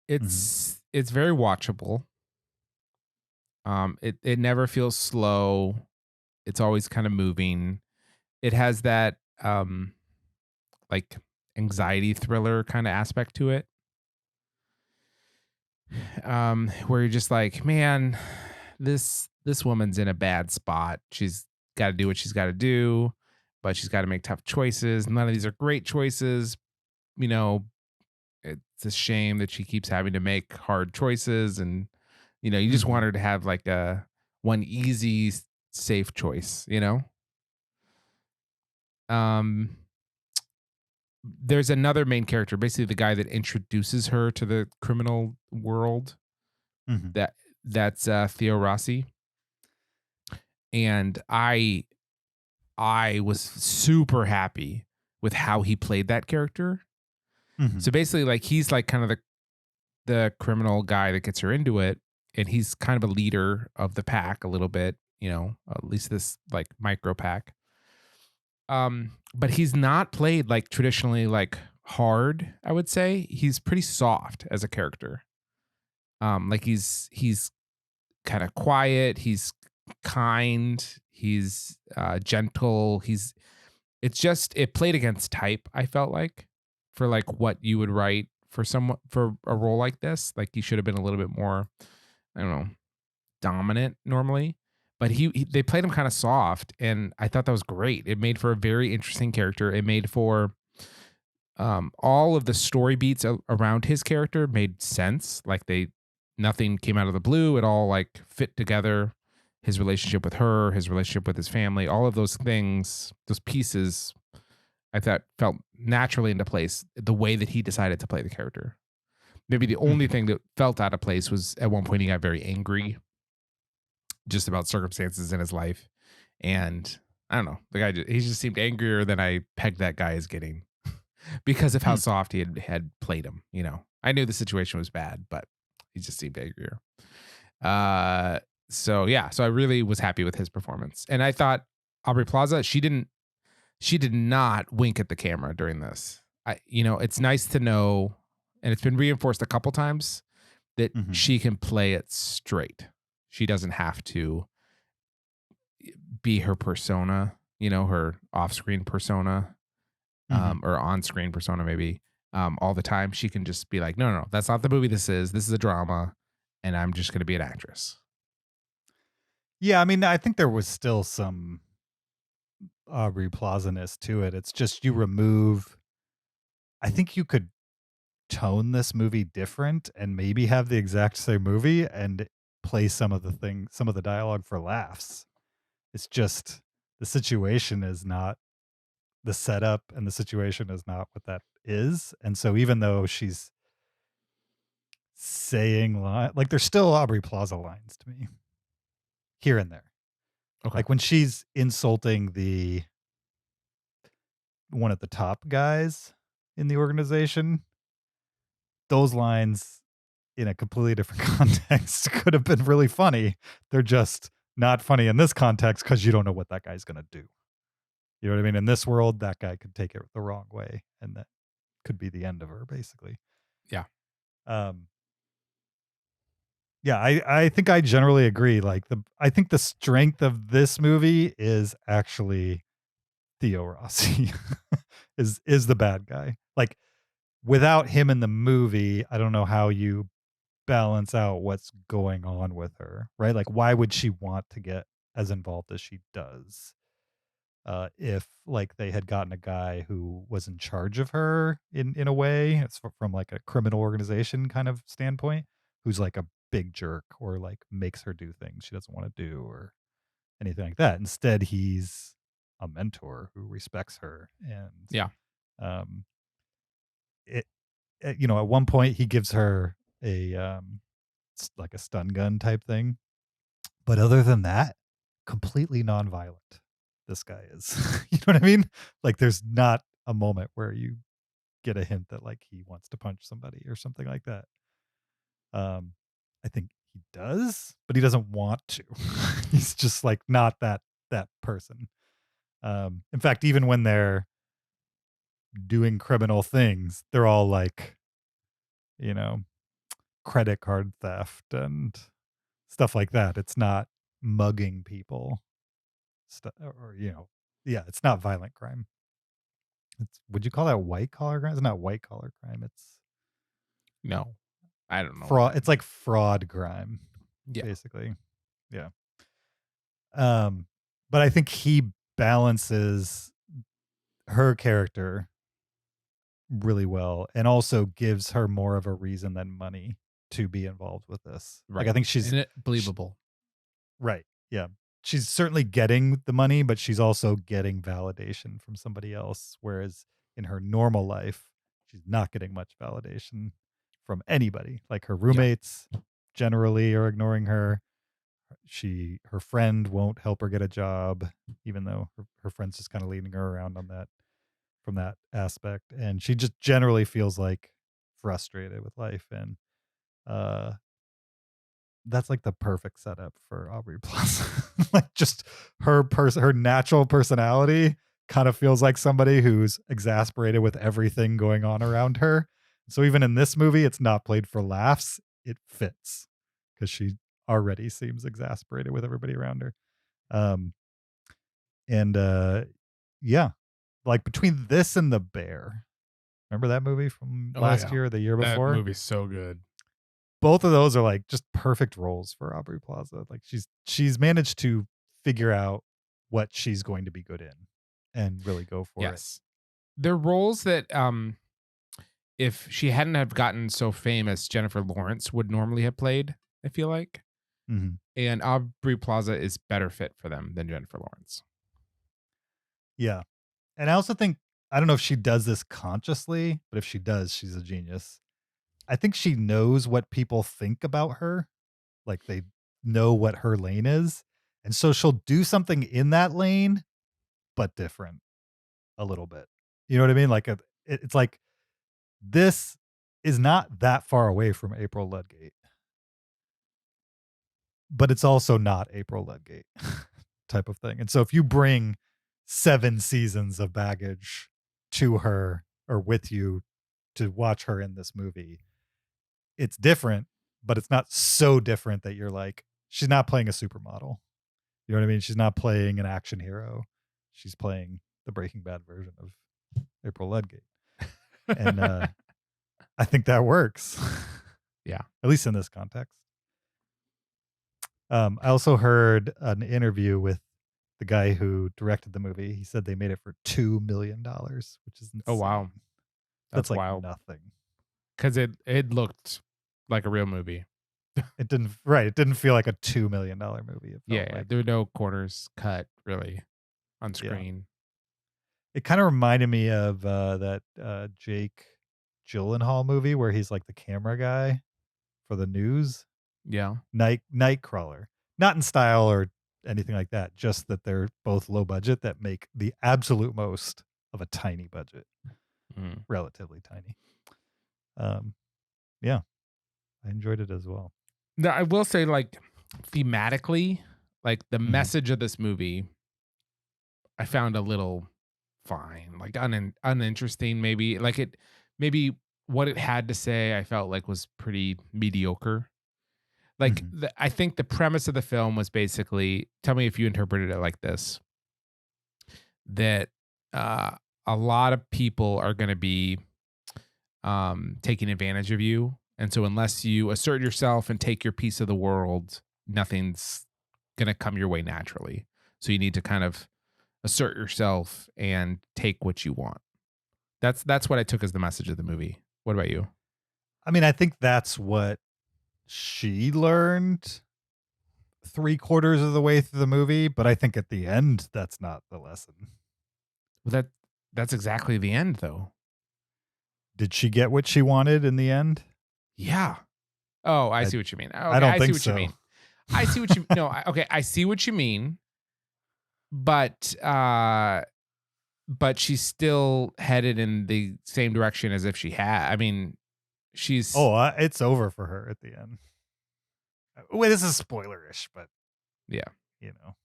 It's very watchable. It never feels slow. It's always kind of moving. It has that like anxiety thriller kind of aspect to it. Where you're just like, man, this woman's in a bad spot. She's got to do what she's got to do, but she's got to make tough choices. None of these are great choices. You know, it's a shame that she keeps having to make hard choices, and you just want her to have like a one easy safe choice, there's another main character, basically the guy that introduces her to the criminal world. That's Theo Rossi, and I was super happy with how he played that character. So basically, like, he's like kind of the criminal guy that gets her into it, and he's kind of a leader of the pack a little bit, at least this like micro pack. But he's not played like traditionally like hard, I would say. He's pretty soft as a character. Like he's kind of quiet, he's kind, he's gentle, it played against type, I felt like, for like what you would write for a role like this. Like he should have been a little bit more, I don't know, dominant normally. But they played him kind of soft, and I thought that was great. It made for a very interesting character. It made for all of the story beats around his character made sense. Like nothing came out of the blue. It all like fit together. His relationship with her, his relationship with his family, all of those things, those pieces, I thought felt naturally into place the way that he decided to play the character. Maybe the only thing that felt out of place was at one point he got very angry just about circumstances in his life. And I don't know, the guy, he just seemed angrier than I pegged that guy as getting because of how soft he had played him. I knew the situation was bad, but he just seemed angrier. So I really was happy with his performance. And I thought Aubrey Plaza, she did not wink at the camera during this. It's nice to know, and it's been reinforced a couple times, that she can play it straight. She doesn't have to be her persona, her off-screen persona, or on-screen persona maybe, all the time. She can just be like, no, that's not the movie this is a drama, and I'm just going to be an actress. Yeah, I mean, I think there was still some Aubrey Plaza-ness to it. It's just you remove I think you could tone this movie different and maybe have the exact same movie and play some of the dialogue for laughs. It's just the situation is not the setup, and the situation is not what that is. And so even though she's saying like there's still Aubrey Plaza lines to me here and there. Okay. Like when she's insulting the one of the top guys in the organization, those lines in a completely different context could have been really funny. They're just not funny in this context because you don't know what that guy's going to do. You know what I mean? In this world, that guy could take it the wrong way, and that could be the end of her, basically. Yeah. Yeah, I think I generally agree. Like I think the strength of this movie is actually Theo Rossi is the bad guy. Like without him in the movie, I don't know how you balance out what's going on with her, right? Like why would she want to get as involved as she does? If like they had gotten a guy who was in charge of her in a way, it's from like a criminal organization kind of standpoint, who's like a big jerk or like makes her do things she doesn't want to do or anything like that. Instead, he's a mentor who respects her. And Yeah. It you know, at one point he gives her a like a stun gun type thing, but other than that, completely nonviolent. This guy is. You know what I mean? Like there's not a moment where you get a hint that like he wants to punch somebody or something like that. I think he does, but he doesn't want to. He's just like not that person. In fact, even when they're doing criminal things, they're all like, you know, credit card theft and stuff like that. It's not mugging people. Or you know, yeah, it's not violent crime. Would you call that white collar crime? It's not white collar crime. It's No, I don't know. fraud. It's like fraud crime, Yeah. basically. Yeah. But I think he balances her character really well and also gives her more of a reason than money to be involved with this. Right. Like I think she's believable. Right. Yeah. She's certainly getting the money, but she's also getting validation from somebody else. Whereas in her normal life, she's not getting much validation from anybody. Like her roommates generally are ignoring her. Her friend won't help her get a job, even though her friend's just kind of leading her around on that from that aspect. And she just generally feels like frustrated with life. And that's like the perfect setup for Aubrey Plaza. Like just her natural personality kind of feels like somebody who's exasperated with everything going on around her. So even in this movie, it's not played for laughs. It fits because she already seems exasperated with everybody around her. Yeah, like between this and The Bear, remember that movie from last year or the year before? That movie's so good. Both of those are like just perfect roles for Aubrey Plaza. Like she's managed to figure out what she's going to be good in and really go for it. They're roles that if she hadn't have gotten so famous, Jennifer Lawrence would normally have played, I feel like. Mm-hmm. And Aubrey Plaza is better fit for them than Jennifer Lawrence. Yeah. And I also think, I don't know if she does this consciously, but if she does, she's a genius. I think she knows what people think about her. Like they know what her lane is. And so she'll do something in that lane, but different a little bit. You know what I mean? Like it's like, this is not that far away from April Ludgate, but it's also not April Ludgate type of thing. And so if you bring 7 seasons of baggage to her or with you to watch her in this movie, it's different, but it's not so different that you're like, she's not playing a supermodel. You know what I mean? She's not playing an action hero. She's playing the Breaking Bad version of April Ludgate. And I think that works. Yeah. At least in this context. I also heard an interview with the guy who directed the movie. He said they made it for $2 million, which is insane. Oh, wow. That's like wild. nothing. Because it looked like a real movie. It didn't feel like a $2 million movie. It felt Yeah, like there were no corners cut really on screen. it kind of reminded me of that Jake Gyllenhaal movie where he's like the camera guy for the news. Yeah. Nightcrawler. Not in style or anything like that, just that they're both low budget that make the absolute most of a tiny budget. Mm. Relatively tiny. Yeah. I enjoyed it as well. Now, I will say, like, thematically, like the Mhm. message of this movie, I found a little fine, like uninteresting. Maybe what it had to say, I felt like was pretty mediocre. Like, Mhm. I think the premise of the film was basically, tell me if you interpreted it like this, that a lot of people are going to be taking advantage of you. And so unless you assert yourself and take your piece of the world, nothing's going to come your way naturally. So you need to kind of assert yourself and take what you want. That's what I took as the message of the movie. What about you? I mean, I think that's what she learned 3/4 of the way through the movie, but I think at the end, that's not the lesson. Well, that's exactly the end, though. Did she get what she wanted in the end? Yeah. Oh, I see what you mean. Okay, I don't see think what so. you mean. I see what you no. Okay, I see what you mean, but she's still headed in the same direction as if she had. I mean, she's It's over for her at the end. Well, this is spoilerish, but yeah. you know,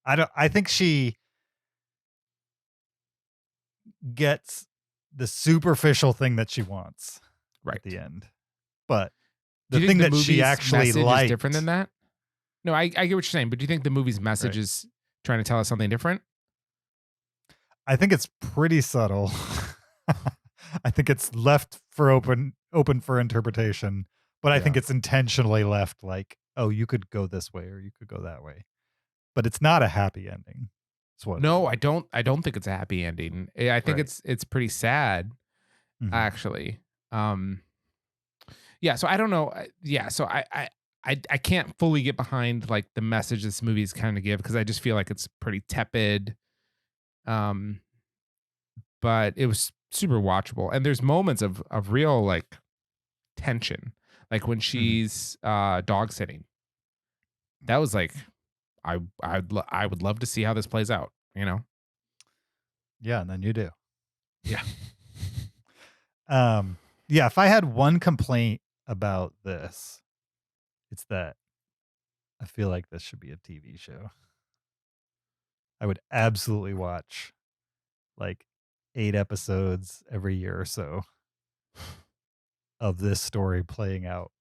I think she gets the superficial thing that she wants Right. at the end, but Do the you thing think that she movie's actually message liked is different than that? No, I get what you're saying, but do you think the movie's message Right. is trying to tell us something different? I think it's pretty subtle. I think it's left for open for interpretation, but I think Yeah. it's intentionally left like, oh, you could go this way or you could go that way. But it's not a happy ending. That's what No, I don't think it's a happy ending. I think Right. it's pretty sad, Mhm. actually. Yeah, so I don't know. Yeah, so I can't fully get behind like the message this movie is kind of give because I just feel like it's pretty tepid. But it was super watchable, and there's moments of real like tension, like when she's dog sitting. That was like, I would love to see how this plays out. You know? Yeah, and then you do. Yeah. Yeah, if I had one complaint about this, it's that I feel like this should be a TV show. I would absolutely watch like 8 episodes every year or so of this story playing out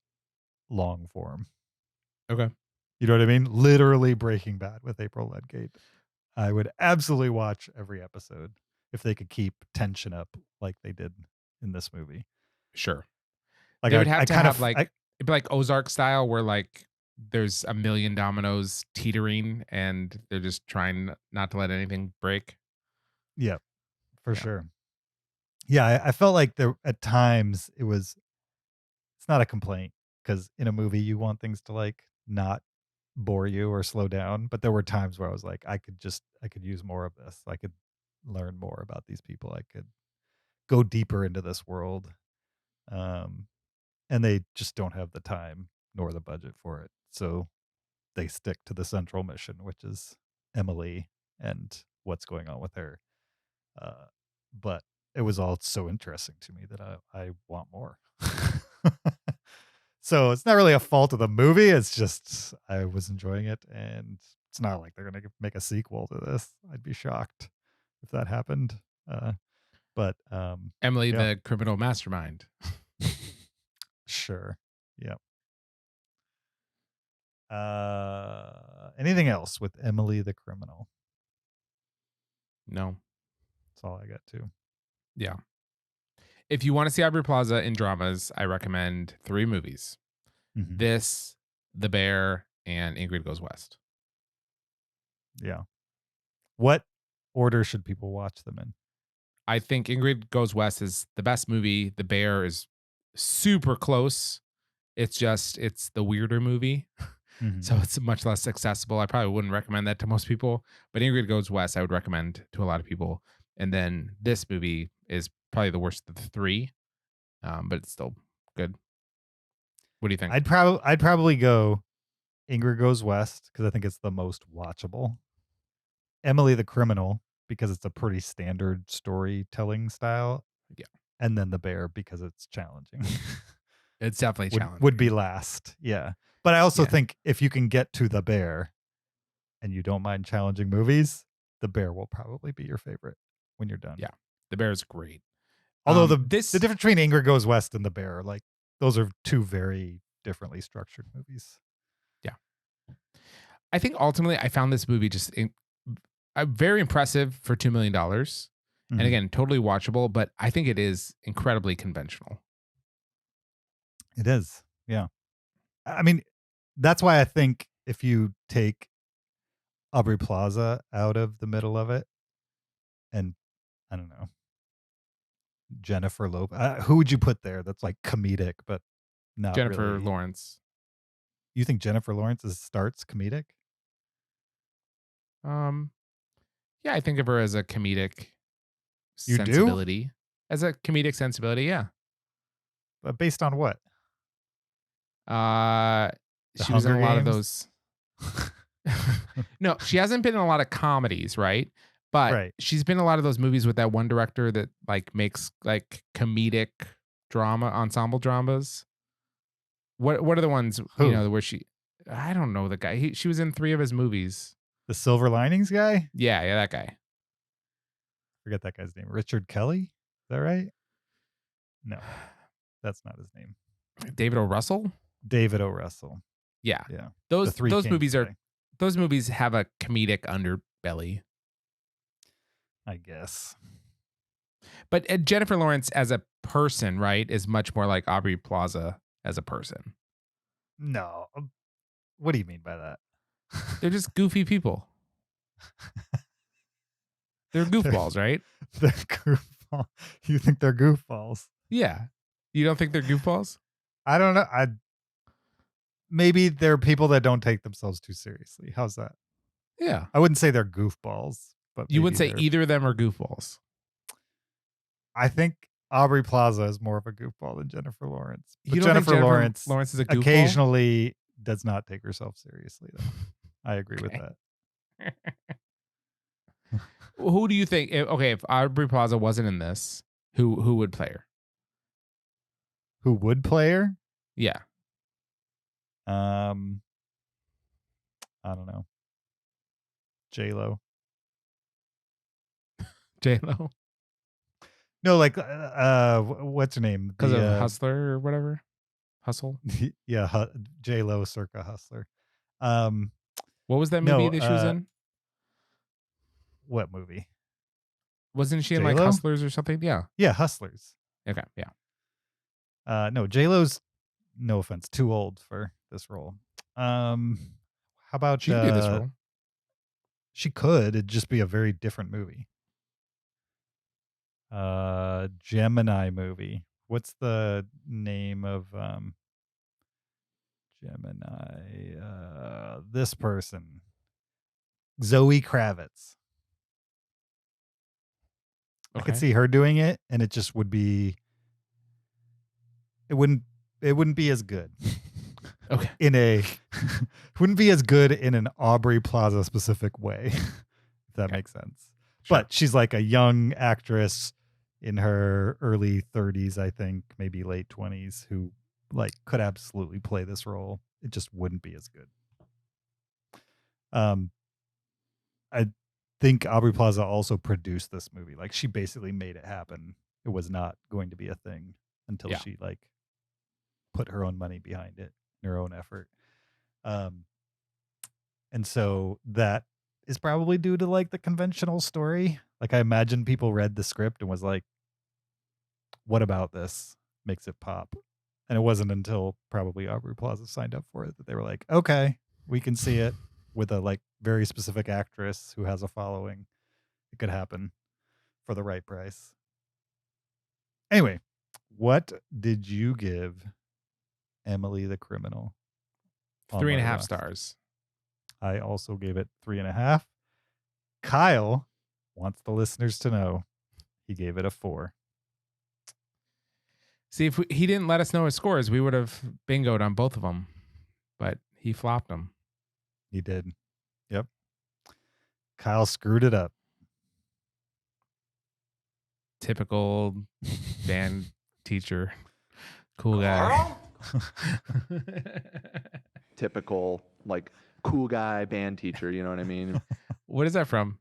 long form. Okay. You know what I mean? Literally Breaking Bad with April Ludgate. I would absolutely watch every episode if they could keep tension up like they did in this movie. Sure. Like They would have I to kind have of like it'd be like Ozark style, where like there's a million dominoes teetering, and they're just trying not to let anything break. yeah, for Yeah. sure. Yeah, I felt like there at times it's not a complaint because in a movie you want things to like not bore you or slow down, but there were times where I was like, I could use more of this. I could learn more about these people. I could go deeper into this world. And they just don't have the time nor the budget for it. So they stick to the central mission, which is Emily and what's going on with her. But it was all so interesting to me that I want more. So it's not really a fault of the movie. It's just I was enjoying it, and it's not like they're going to make a sequel to this. I'd be shocked if that happened. But Emily, yeah. the criminal mastermind. Sure. Yeah. Anything else with Emily the criminal? No. That's all I got too. Yeah. If you want to see Aubrey Plaza in dramas, I recommend 3 movies. Mhm. This, The Bear, and Ingrid Goes West. Yeah. What order should people watch them in? I think Ingrid Goes West is the best movie. The Bear is super close. It's the weirder movie. Mhm. So it's much less accessible. I probably wouldn't recommend that to most people, but Ingrid Goes West, I would recommend to a lot of people. And then this movie is probably the worst of the three, but it's still good. What do you think? I'd probably go Ingrid Goes West because I think it's the most watchable. Emily the Criminal because it's a pretty standard storytelling style. Yeah. And then The Bear because it's challenging. It's definitely challenging. Would be last. Yeah. But I also Yeah. think if you can get to The Bear and you don't mind challenging movies, The Bear will probably be your favorite when you're done. Yeah. The Bear is great. Although the this difference between Ingrid Goes West and The Bear, like those are two very differently structured movies. I think ultimately I found this movie just very impressive for $2 million. And Mhm. again, totally watchable, but I think it is incredibly conventional. It is. Yeah. I mean, that's why I think if you take Aubrey Plaza out of the middle of it and I don't know, Jennifer Lopez, who would you put there that's like comedic, but not Jennifer really? Lawrence. You think Jennifer Lawrence starts comedic? Yeah, I think of her as a comedic You do? sensibility. As a comedic sensibility, yeah. But based on what? Uh The she was in a Hunger lot of Games? those. No, she hasn't been in a lot of comedies, right? But Right. she's been in a lot of those movies with that one director that like makes like comedic drama, ensemble dramas. What are the ones, Who? where I don't know the guy. She was in 3 of his movies. The Silver Linings guy? Yeah, that guy. Forget that guy's name. Richard Kelly? Is that right? No, that's not his name. David O. Russell? David O. Russell. Yeah. Yeah. Those Three those Kings movies guy, those movies have a comedic underbelly. I guess. But Jennifer Lawrence as a person, right, is much more like Aubrey Plaza as a person. No. What do you mean by that? They're just goofy people. They're goofballs, right? They're goofball. You think they're goofballs? Yeah. You don't think they're goofballs? I don't know. Maybe they're people that don't take themselves too seriously. How's that? Yeah. I wouldn't say they're goofballs, but You maybe wouldn't say they're- either of them are goofballs. I think Aubrey Plaza is more of a goofball than Jennifer Lawrence. But You don't think Jennifer Lawrence is a goofball? occasionally does not take herself seriously, though. I agree with Okay. that. Who do you think? If Aubrey Plaza wasn't in this, who would play her? Who would play her? Yeah. I don't know. J-Lo. J-Lo? No, like what's her name? Because of Hustler or whatever? Hustle? Yeah, J-Lo circa Hustler. What was that No, movie that she was in? What movie? Wasn't she in like J-Lo? Hustlers or something? Yeah. Yeah, Hustlers. Okay. Yeah. No, J-Lo's, no offense, too old for this role. How about She can do this role. She could. It'd just be a very different movie. Gemini movie. What's the name of Gemini? This person. Zoe Kravitz. I could Okay. see her doing it, and it just would be. It wouldn't be as good. Okay. Wouldn't be as good in an Aubrey Plaza specific way. If that makes sense. Sure. But she's like a young actress in her early 30s, I think, maybe late 20s, who like could absolutely play this role. It just wouldn't be as good. I think Aubrey Plaza also produced this movie. Like she basically made it happen. It was not going to be a thing until she like put her own money behind it, her own effort. And so that is probably due to like the conventional story. Like I imagine people read the script and was like, what about this makes it pop? And it wasn't until probably Aubrey Plaza signed up for it that they were like, okay, we can see it with a like very specific actress who has a following. It could happen. for the right price. Anyway, what did you give Emily the Criminal? on 3.5 Letterboxd? stars. I also gave it 3.5. Kyle wants the listeners to know he gave it a 4. See, if he didn't let us know his scores, we would have bingoed on both of them. But he flopped them. He did. Yep. Kyle screwed it up. Typical band teacher. Cool guy. Typical, like, cool guy band teacher. You know what I mean? What is that from?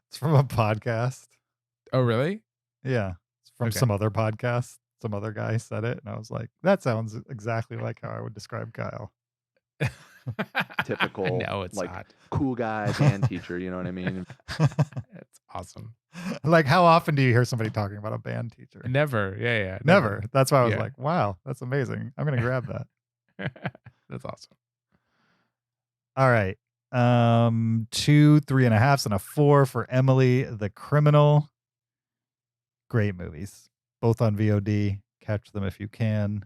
It's from a podcast. Oh, really? Yeah. It's from Okay. some other podcast. Some other guy said it. And I was like, that sounds exactly like how I would describe Kyle. Typical, No, it's like, not. cool guy band teacher. You know what I mean? That's awesome. Like, how often do you hear somebody talking about a band teacher? Never. Yeah. Never. That's why I was Yeah. like, wow, that's amazing. I'm going to grab that. That's awesome. All right. 2 3.5s and a 4 for Emily the Criminal. Great movies. Both on VOD. Catch them if you can.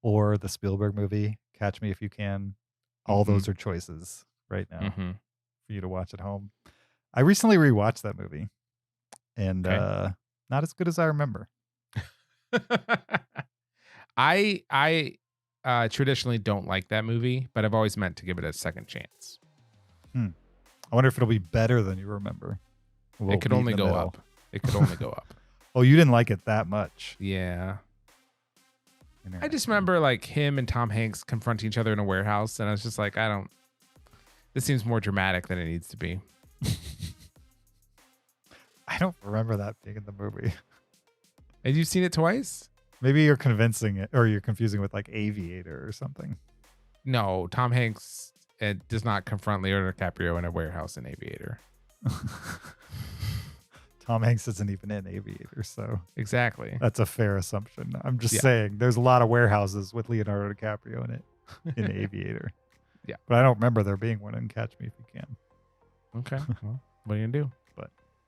Or the Spielberg movie, Catch Me If You Can. All those are choices right now Mm-hmm. for you to watch at home. I recently rewatched that movie. And Okay. not as good as I remember. I traditionally don't like that movie, but I've always meant to give it a second chance. I wonder if it'll be better than you remember. We'll It could meet in only the go middle. up. It could only go up. Oh, you didn't like it that much. Yeah. I just Interesting. remember like him and Tom Hanks confronting each other in a warehouse, and I was just like, this seems more dramatic than it needs to be. I don't remember that being in the movie. Have you seen it twice? Maybe you're convincing it, or you're confusing with like Aviator or something. No, Tom Hanks does not confront Leonardo DiCaprio in a warehouse in Aviator. Tom Hanks isn't even in Aviator, so Exactly. that's a fair assumption. I'm just Yeah. saying there's a lot of warehouses with Leonardo DiCaprio in it in Aviator. Yeah. But I don't remember there being one in Catch Me If You Can. Okay. Well, what are you gonna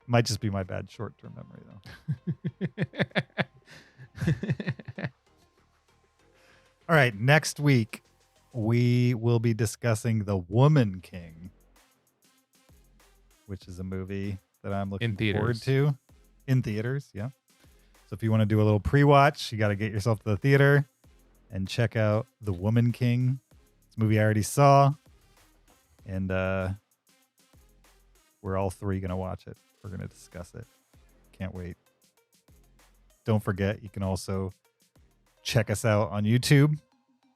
Might just be my bad short-term memory, though. do? All right, next week we will be discussing The Woman King, which is a movie that I'm looking forward theaters. to. In theaters, yeah. So if you want to do a little pre-watch, you got to get yourself to the theater and check out The Woman King. It's a movie I already saw, and we're all three going to watch it. We're going to discuss it. Can't wait. Don't forget, you can also check us out on YouTube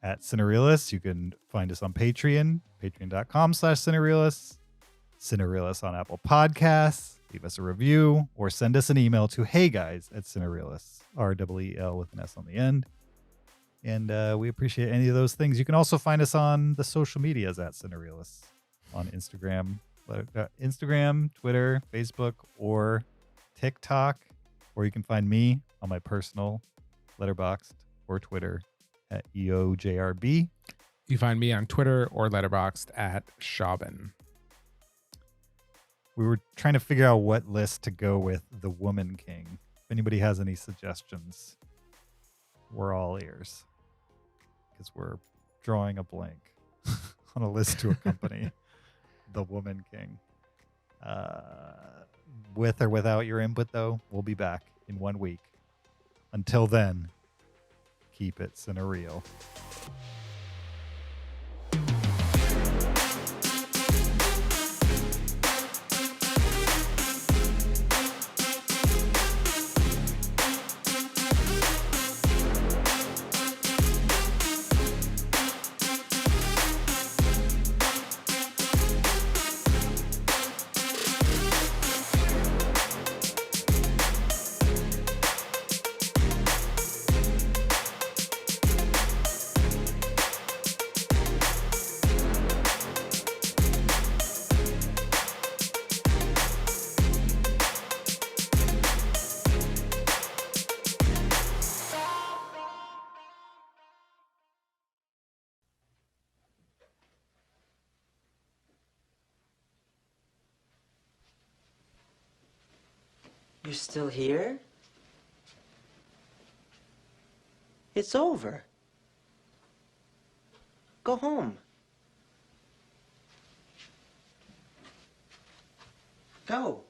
at Cinereelists. You can find us on Patreon, patreon.com/Cinereelists. Cinereelists on Apple Podcasts. Leave us a review or send us an email to heyguys@Cinereelists. REEL with an S on the end. And we appreciate any of those things. You can also find us on the social medias at Cinereelists on Instagram, Twitter, Facebook, or TikTok. Or you can find me on my personal Letterboxd or Twitter at EOJRB. You find me on Twitter or Letterboxd at Shaubin. We were trying to figure out what list to go with The Woman King. If anybody has any suggestions, we're all ears. Because we're drawing a blank on a list to accompany The Woman King. With or without your input, though, we'll be back in 1 week. Until then, keep it cinereal. You're still here? It's over. Go home. Go.